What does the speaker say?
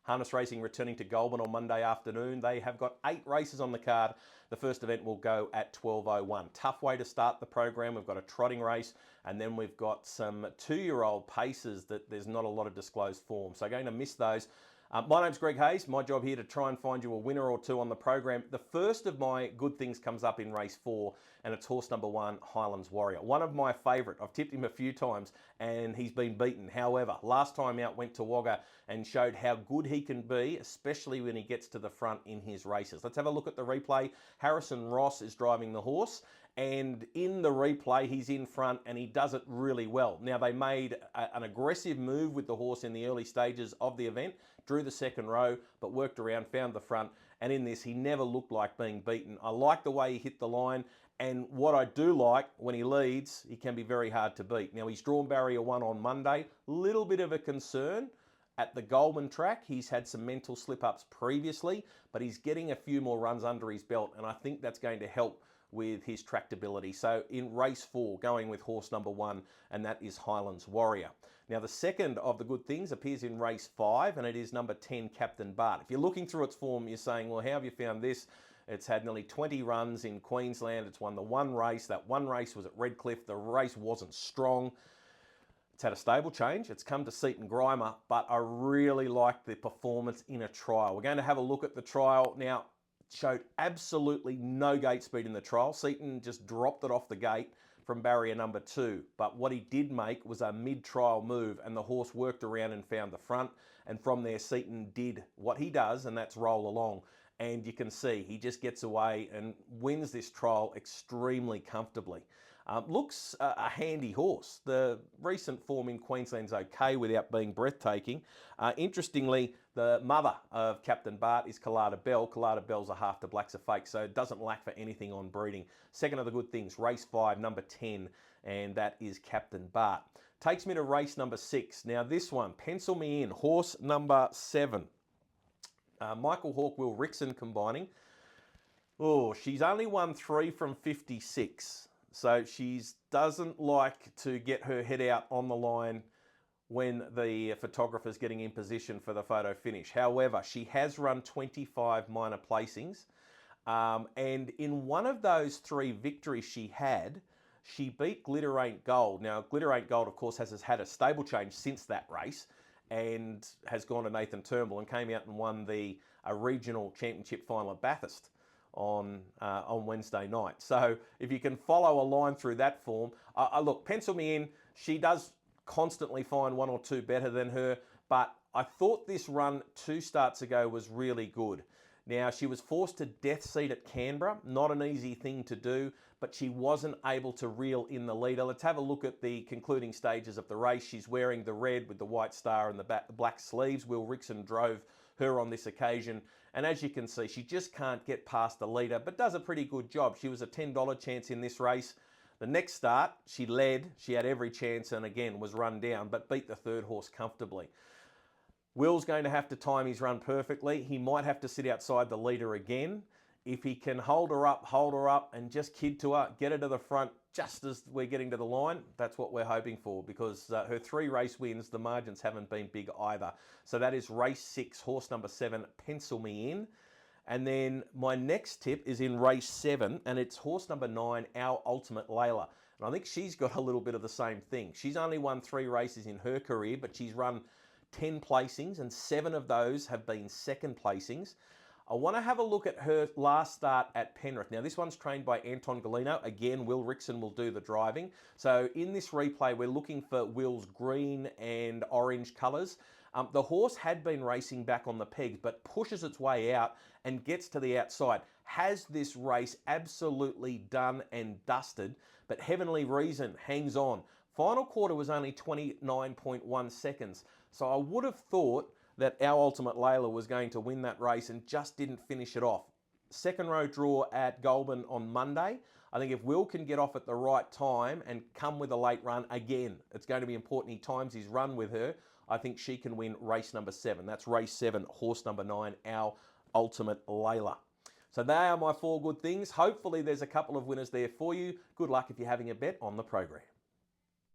Harness Racing returning to Goulburn on Monday afternoon. They have got 8 races on the card. The first event will go at 12:01. Tough way to start the program. We've got a trotting race, and then we've got some 2-year-old paces that there's not a lot of disclosed form. So going to miss those. My name's Greg Hayes. My job here to try and find you a winner or two on the program. The first of my good things comes up in race 4, and it's horse number 1, Highlands Warrior. One of my favourite. I've tipped him a few times and he's been beaten. However, last time out went to Wagga and showed how good he can be, especially when he gets to the front in his races. Let's have a look at the replay. Harrison Ross is driving the horse, and in the replay he's in front and he does it really well. Now, they made an aggressive move with the horse in the early stages of the event, drew the second row but worked around, found the front, and in this he never looked like being beaten. I like the way he hit the line, and what I do like, when he leads, he can be very hard to beat. Now, he's drawn barrier 1 on Monday. Little bit of a concern at the Goulburn track. He's had some mental slip-ups previously, but he's getting a few more runs under his belt, and I think that's going to help with his tractability. So in race 4, going with horse number 1, and that is Highlands Warrior. Now, the second of the good things appears in race 5, and it is number 10, Captain Bart. If you're looking through its form, you're saying, well, how have you found this? It's had nearly 20 runs in Queensland. It's won the one race. That one race was at Redcliffe. The race wasn't strong. It's had a stable change. It's come to Seaton Grimer, but I really like the performance in a trial. We're going to have a look at the trial. Now, it showed absolutely no gate speed in the trial. Seaton just dropped it off the gate from barrier number 2. But what he did make was a mid-trial move, and the horse worked around and found the front. And from there, Seaton did what he does, and that's roll along. And you can see he just gets away and wins this trial extremely comfortably. Looks a handy horse. The recent form in Queensland's okay without being breathtaking. Interestingly, the mother of Captain Bart is Collada Bell. Collada Bell's a half to blacks a fake, so it doesn't lack for anything on breeding. Second of the good things, race 5, number 10, and that is Captain Bart. Takes me to race number 6. Now this one, pencil me in, horse number 7. Michael Hawke, Will Rickson combining. Oh, she's only won 3 from 56. So she doesn't like to get her head out on the line when the photographer's getting in position for the photo finish. However, she has run 25 minor placings. And in one of those 3 victories she had, she beat Glitter Ain't Gold. Now, Glitter Ain't Gold, of course, has had a stable change since that race, and has gone to Nathan Turnbull and came out and won the regional championship final at Bathurst on Wednesday night. So if you can follow a line through that form, look, pencil me in. She does constantly find 1 or 2 better than her, but I thought this run 2 starts ago was really good. Now, she was forced to death seat at Canberra. Not an easy thing to do, but she wasn't able to reel in the leader. Let's have a look at the concluding stages of the race. She's wearing the red with the white star and the black sleeves. Will Rickson drove her on this occasion. And as you can see, she just can't get past the leader, but does a pretty good job. She was a $10 chance in this race. The next start, she led. She had every chance and again was run down, but beat the 3rd horse comfortably. Will's going to have to time his run perfectly. He might have to sit outside the leader again. If he can hold her up and just kid to her, get her to the front just as we're getting to the line, that's what we're hoping for, because her 3 race wins, the margins haven't been big either. So that is race 6, horse number 7, pencil me in. And then my next tip is in race 7, and it's horse number 9, Our Ultimate Layla. And I think she's got a little bit of the same thing. She's only won 3 races in her career, but she's run 10 placings, and 7 of those have been second placings. I want to have a look at her last start at Penrith. Now, this one's trained by Anton Galino. Again, Will Rickson will do the driving. So in this replay, we're looking for Will's green and orange colours. The horse had been racing back on the pegs, but pushes its way out and gets to the outside. Has this race absolutely done and dusted, but Heavenly Reason hangs on. Final quarter was only 29.1 seconds. So I would have thought that Our Ultimate Layla was going to win that race and just didn't finish it off. Second row draw at Goulburn on Monday. I think if Will can get off at the right time and come with a late run, again, it's going to be important he times his run with her. I think she can win race number 7. That's race 7, horse number 9, Our Ultimate Layla. So they are my 4 good things. Hopefully there's a couple of winners there for you. Good luck if you're having a bet on the program.